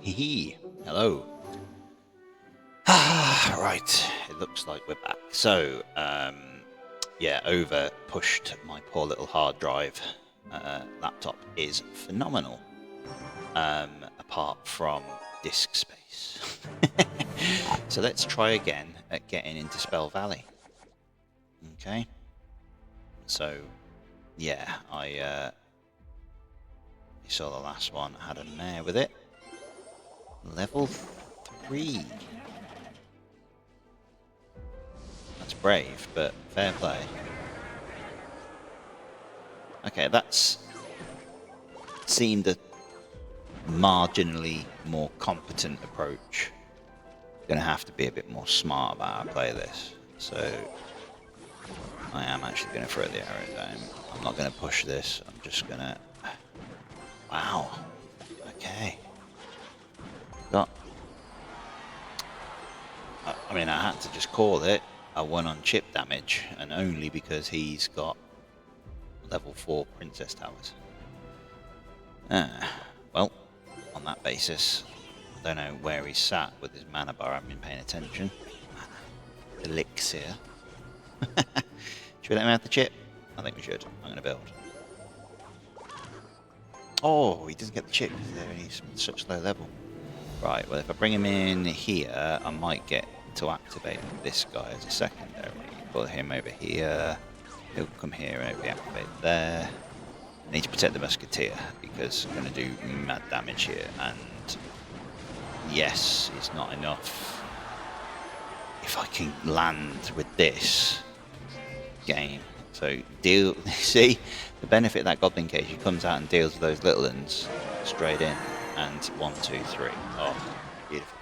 Hee hee. Hello. Right. It looks like we're back. So, yeah, over pushed my poor little hard drive. Laptop is phenomenal. Apart from disk space. So let's try again at getting into Spell Valley. Okay. So, yeah, you saw the last one. I had a mare with it. Level 3. That's brave, but fair play. Okay, that's seemed a marginally more competent approach. Gonna have to be a bit more smart about how I play this. So I am actually gonna throw the arrow down. I'm not gonna push this. I'm just gonna. Wow. Okay. Got. I mean, I had to just call it a 1 on chip damage, and only because he's got level 4 princess towers. Well, on that basis, I don't know where he's sat with his mana bar. I haven't been paying attention. Elixir. Should we let him have the chip? I think we should. I'm going to build. Oh, he doesn't get the chip because he's such low level. Right, well, if I bring him in here, I might get to activate this guy as a secondary. Put him over here. He'll come here and be activated there. I need to protect the musketeer because I'm going to do mad damage here. And yes, it's not enough. If I can land with this game. So deal. See the benefit of that goblin cage. He comes out and deals with those little ones straight in. And 1, 2, 3. Oh, beautiful.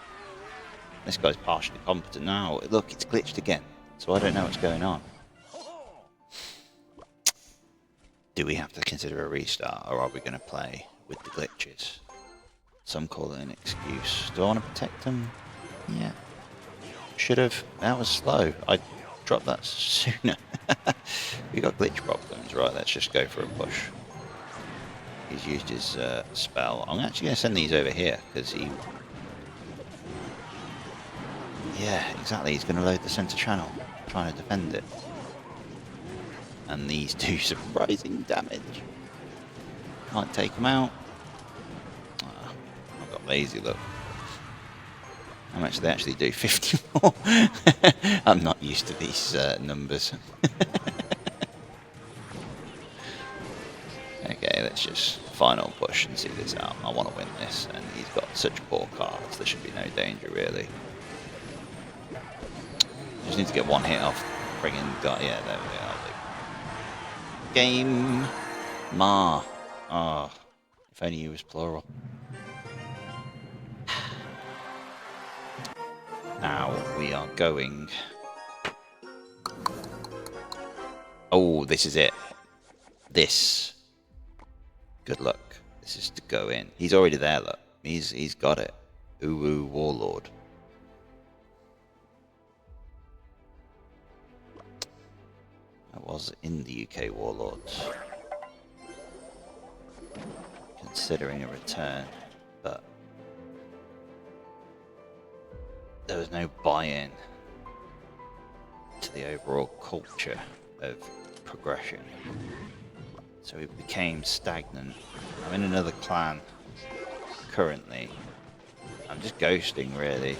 This guy's partially competent now. Look, it's glitched again. So I don't know what's going on. Do we have to consider a restart, or are we going to play with the glitches? Some call it an excuse. Do I want to protect them? Yeah. Should have. That was slow. I dropped that sooner. We got glitch problems. Right, let's just go for a push. He's used his spell. I'm actually going to send these over here, because he... Yeah, exactly. He's going to load the center channel, trying to defend it. And these do surprising damage. Can't take them out. Oh, I got lazy, look. How much do they actually do? 54? I'm not used to these numbers. Okay, let's just final push and see this out. I want to win this, and he's got such poor cards. There should be no danger, really. Just need to get one hit off friggin' guy. Yeah, there we are. Game Ma. Oh, if only he was plural. Now we are going. Oh, this is it. This. Good luck. This is to go in. He's already there, look. He's got it. Ooh, Warlord. I was in the UK Warlords. Considering a return, but there was no buy-in to the overall culture of progression. So it became stagnant. I'm in another clan currently. I'm just ghosting, really.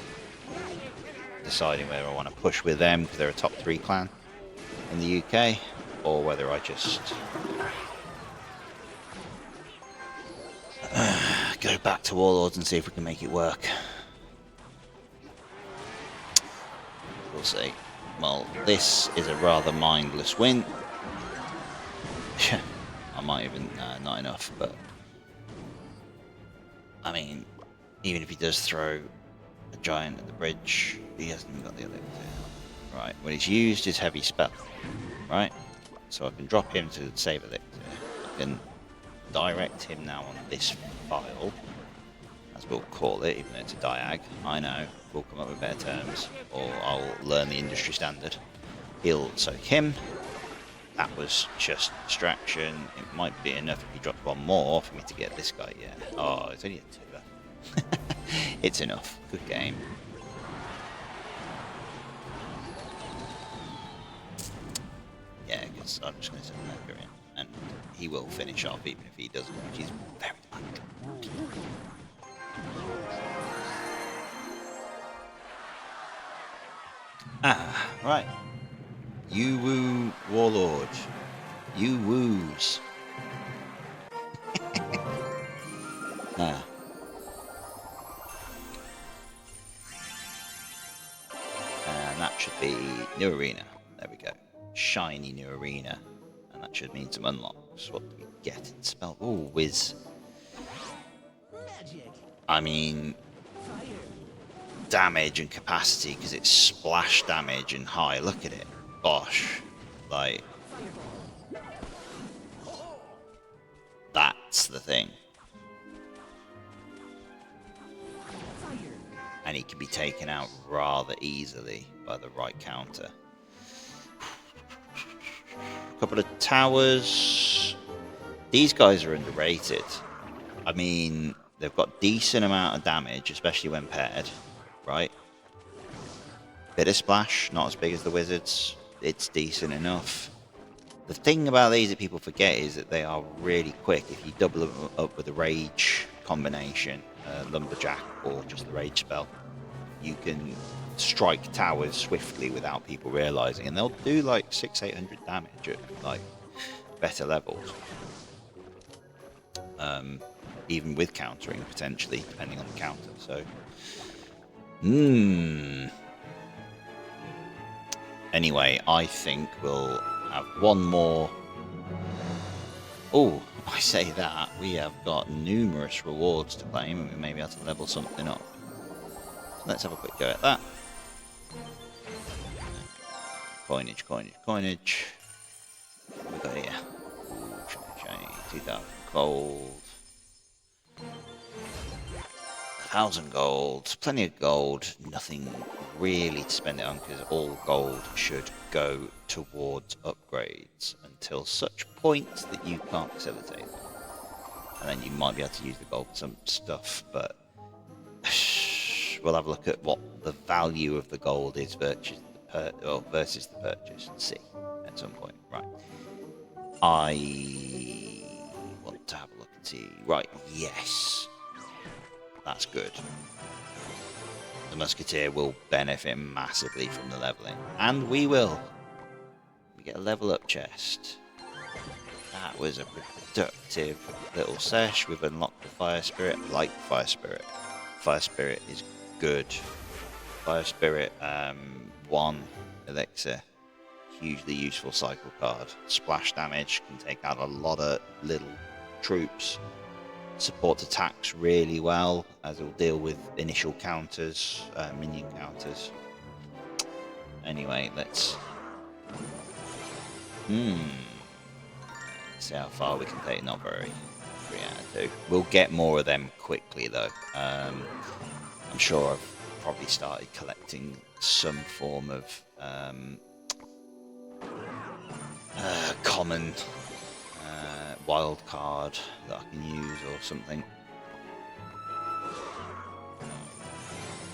Deciding whether I want to push with them because they're a top 3 clan in the UK, or whether I just go back to Warlords and see if we can make it work. We'll see. Well, this is a rather mindless win. I might even, not enough, but I mean, even if he does throw a giant at the bridge, he hasn't even got the elixir. Right, well, he's used his heavy spell, right? So I can drop him to save elixir. I can direct him now on this file, as we'll call it, even though it's a diag. I know, we'll come up with better terms, or I'll learn the industry standard. He'll soak him. That was just distraction. It might be enough if he drops one more for me to get this guy, yeah. Oh, it's only a 2. It's enough. Good game. Yeah, because I'm just going to send Mercury in, and he will finish off even if he doesn't, which is very likely. Ah, right. You woo, Warlord. You woos. Ah. And that should be New Arena. There we go. Shiny New Arena. And that should mean some unlocks. What do we get in spell? Oh, whiz. I mean, damage and capacity, because it's splash damage and high. Look at it. Bosh. Like, that's the thing. And he can be taken out rather easily by the right counter. A couple of towers. These guys are underrated. I mean, they've got decent amount of damage, especially when paired, right? Bit of splash, not as big as the wizards. It's decent enough. The thing about these that people forget is that they are really quick. If you double them up with a rage combination, lumberjack or just the rage spell, you can strike towers swiftly without people realizing, and they'll do like 600-800 damage at like better levels. Even with countering potentially, depending on the counter. So, anyway, I think we'll have one more. Oh, I say that we have got numerous rewards to claim, and we may be able to level something up. So let's have a quick go at that. Coinage, coinage, coinage. What we got here? Ooh, shiny, 2,000 gold. 1,000 gold, plenty of gold, nothing really to spend it on because all gold should go towards upgrades until such point that you can't facilitate them. And then you might be able to use the gold for some stuff, but we'll have a look at what the value of the gold is versus the purchase and see at some point. Right. I want to have a look and see. Right, yes. That's good. The Musketeer will benefit massively from the leveling. And we will. We get a level up chest. That was a productive little sesh. We've unlocked the Fire Spirit. I like Fire Spirit. Fire Spirit is good. Fire Spirit, 1 elixir. Hugely useful cycle card. Splash damage, can take out a lot of little troops. Supports attacks really well, as it'll deal with initial counters, minion counters. Anyway, let's see how far we can take. Not very. 3 out of 2. We'll get more of them quickly though. I'm sure I've probably started collecting some form of common wild card that I can use or something.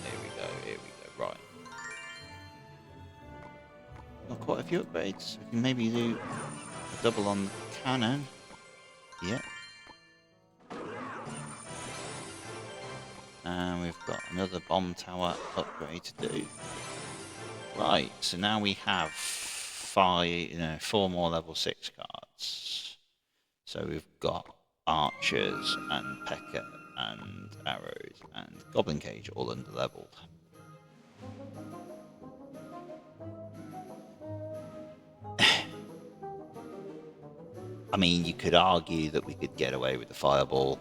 Here we go, right. Got quite a few upgrades. We can maybe do a double on the cannon. Yeah. And we've got another bomb tower upgrade to do. Right, so now we have 4 more level 6 cards. So we've got archers and P.E.K.K.A. and arrows and Goblin Cage all under leveled. I mean, you could argue that we could get away with the fireball.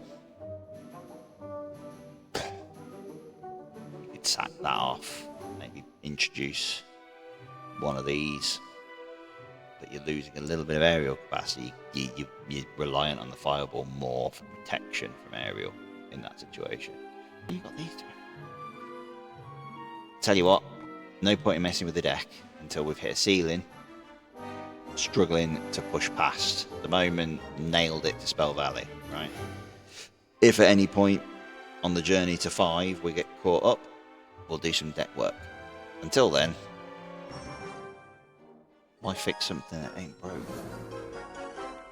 You could sack that off, maybe introduce one of these. But you're losing a little bit of aerial capacity. You're reliant on the fireball more for protection from aerial in that situation. You got these two. Tell you what, no point in messing with the deck until we've hit a ceiling. Struggling to push past. At the moment, nailed it to Spell Valley, right? If at any point on the journey to 5 we get caught up, we'll do some deck work. Until then, why fix something that ain't broke?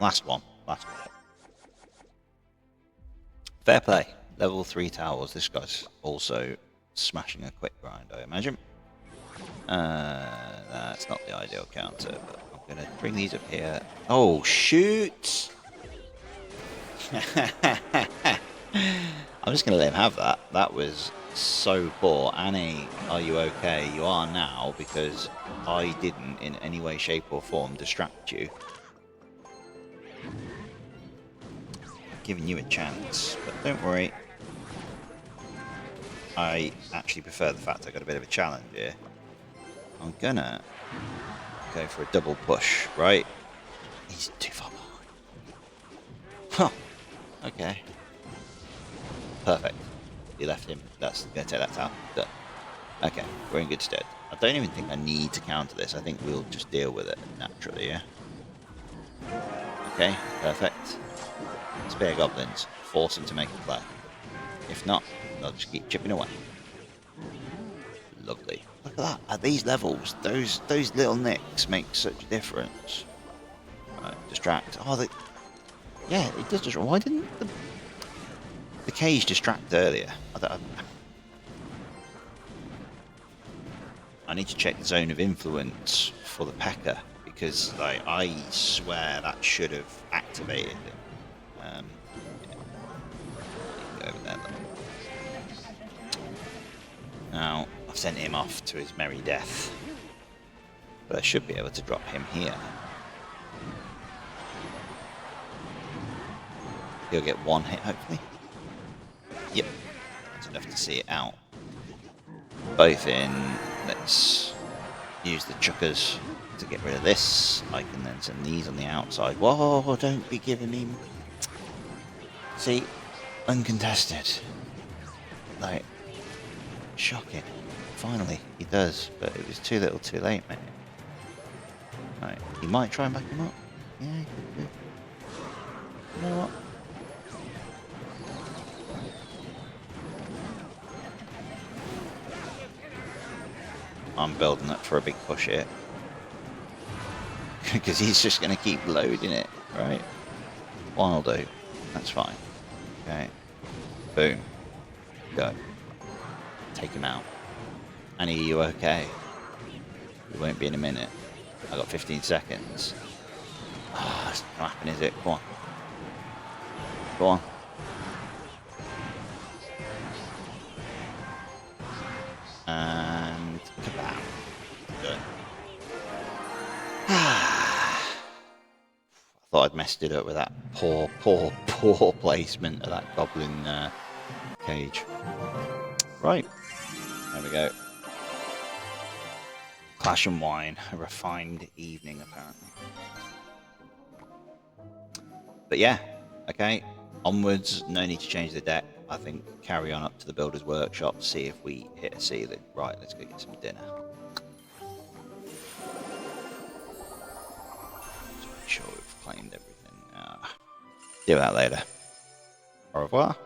Last one. Fair play. Level 3 towers. This guy's also smashing a quick grind, I imagine. That's not the ideal counter, but I'm going to bring these up here. Oh, shoot! I'm just going to let him have that. That was so poor. Annie, are you okay? You are now, because I didn't in any way, shape or form distract you. I'm giving you a chance, but don't worry. I actually prefer the fact I got a bit of a challenge here. I'm gonna go for a double push, right? He's too far behind. Huh. Okay. Perfect. You left him. That's gonna take that out. Done. Okay, we're in good stead. I don't even think I need to counter this. I think we'll just deal with it naturally, yeah? Okay, perfect. Spare goblins. Force them to make a play. If not, they'll just keep chipping away. Lovely. Look at that. At these levels, those little nicks make such a difference. Right, distract. Oh, yeah, it does distract. Why didn't the cage distract earlier? I need to check the zone of influence for the P.E.K.K.A. because I swear that should have activated it. Go over there. Now, I've sent him off to his merry death. But I should be able to drop him here. He'll get one hit, hopefully. Yep, that's enough to see it out. Both in. Let's use the chuckers to get rid of this. I can then send these on the outside. Whoa, don't be giving me... See, uncontested. Like, shocking. Finally, he does, but it was too little too late, mate. Right, he might try and back him up. Yeah, he could do. You know what? I'm building up for a big push here. Because he's just going to keep loading it, right? One will do. That's fine. Okay. Boom. Go. Take him out. Annie, are you okay? We won't be in a minute. I got 15 seconds. Ah, it's not happening, is it? Go on. Go on. And kabam. Done. I thought I'd messed it up with that poor placement of that goblin cage. Right. There we go. Clash and wine. A refined evening, apparently. But yeah. Okay. Onwards. No need to change the deck. I think carry on up to the Builder's Workshop, see if we hit a ceiling. Right, let's go get some dinner. Just make sure we've claimed everything. Do that later. Au revoir.